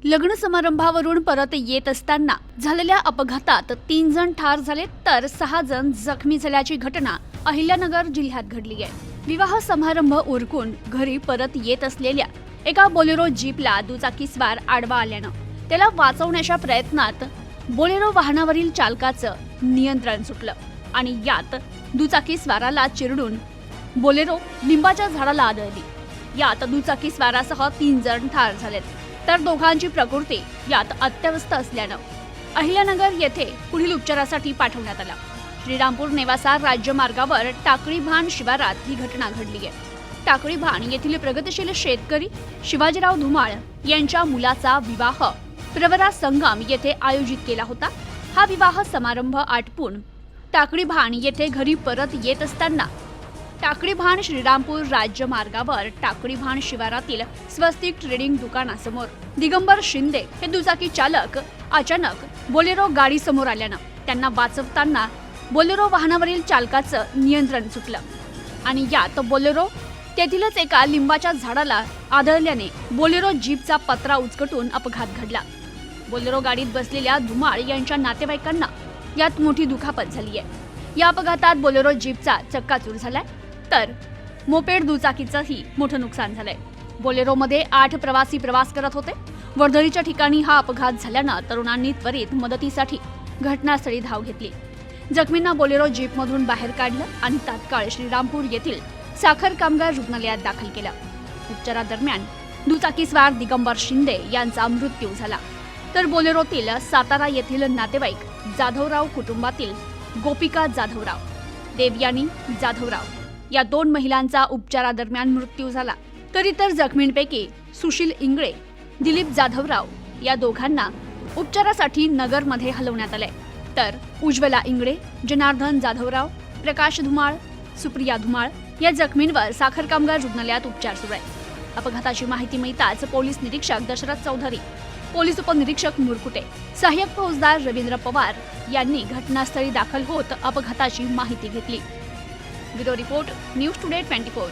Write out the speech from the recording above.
लग्न समारंभावरून परत येत असताना झालेल्या अपघातात 3 जण ठार झाले तर 6 जण जखमी झाल्याची घटना अहिल्यानगर जिल्ह्यात घडली आहे। विवाह समारंभ उरकून घरी परत येत असलेल्या एका बोलेरो जीपला दुचाकीस्वार आडवा आल्यानं त्याला वाचवण्याच्या प्रयत्नात बोलेरो वाहनावरील चालकाचं नियंत्रण सुटलं आणि यात दुचाकीस्वाराला चिरडून बोलेरो लिंबाच्या झाडाला आदळली। यात दुचाकीस्वारासह 3 जण ठार झालेत तर दोघांची प्रकृती यात अत्यवस्थ असल्यानं अहिल्यानगर येथे पुढील उपचारासाठी पाठवण्यात आला। श्रीरामपूर नेवासा राज्य मार्गावर टाकळीभान शिवारात ही घटना घडली आहे। टाकळीभान येथील प्रगतिशील शेतकरी शिवाजीराव धुमाळ यांच्या मुलाचा विवाह प्रवरा संगम येथे आयोजित केला होता। हा विवाह समारंभ आटपून टाकळीभान येथे घरी परत येत असताना टाकळीभान श्रीरामपूर राज्य मार्गावर टाकळीभान शिवारातील स्वस्तिक ट्रेडिंग दुकानासमोर दिगंबर शिंदे हे दुचाकी चालक अचानक बोलेरो गाडी समोर आल्यानं त्यांना वाचवताना बोलेरो वाहनावरील चालकाचं नियंत्रण सुटलं आणि यात बोलेरो तेथीलच एका लिंबाच्या झाडाला आदळल्याने बोलेरो जीपचा पत्रा उचकटून अपघात घडला। बोलेरो गाडीत बसलेल्या धुमाळ यांच्या नातेवाईकांना यात मोठी दुखापत झाली आहे। या अपघातात बोलेरो जीपचा चक्काचूर झालाय तर मोपेड दुचाकीचंही मोठं नुकसान झालंय। बोलेरोमध्ये 8 प्रवासी प्रवास करत होते। वर्दळीच्या ठिकाणी हा अपघात झाल्यानं तरुणांनी त्वरित मदतीसाठी घटनास्थळी धाव घेतली। जखमींना बोलेरो जीपमधून बाहेर काढलं आणि तात्काळ श्रीरामपूर येथील साखर कामगार रुग्णालयात दाखल केलं। उपचारादरम्यान दुचाकीस्वार दिगंबर शिंदे यांचा मृत्यू झाला तर बोलेरोतील सातारा येथील नातेवाईक जाधवराव कुटुंबातील गोपिका जाधवराव, देवयानी जाधवराव या 2 महिलांचा उपचारादरम्यान मृत्यू झाला तर इतर जखमींपैकी सुशील इंगळे, दिलीप जाधवराव या दोघांना उपचारासाठी नगरमध्ये हलवण्यात आले तर उज्ज्वला इंगळे, जनार्दन जाधवराव, प्रकाश धुमाळ, सुप्रिया धुमाळ या जखमींवर साखर कामगार रुग्णालयात उपचार सुरू आहे। अपघाताची माहिती मिळताच पोलीस निरीक्षक दशरथ चौधरी, पोलीस उपनिरीक्षक मुरकुटे, सहाय्यक फौजदार रवींद्र पवार यांनी घटनास्थळी दाखल होत अपघाताची माहिती घेतली। Bureau report, news today 24।